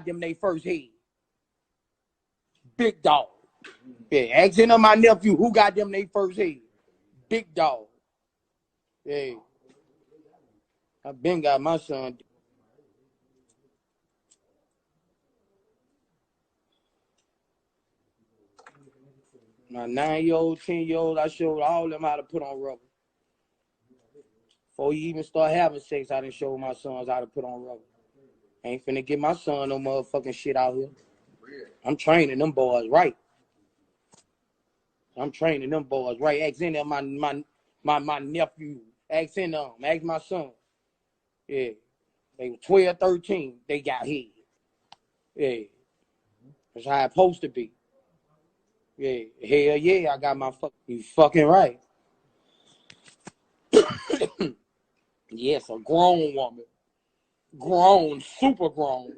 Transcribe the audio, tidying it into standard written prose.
them they first head. Big dog. Yeah, asking them my nephew who got them they first head. Big dog. Yeah. I been got my son. My 9-year-old, 10-year-old, I showed all of them how to put on rubber. Before you even start having sex, I done showed my sons how to put on rubber. Ain't finna get my son no motherfucking shit out here. I'm training them boys right. Asking them my nephew. Asking them. Ask my son. Yeah. They were 12, 13. They got head. Yeah. That's how it's supposed to be. Yeah. Hell yeah, I got my You fucking right. Yes, a grown woman. Grown, super grown.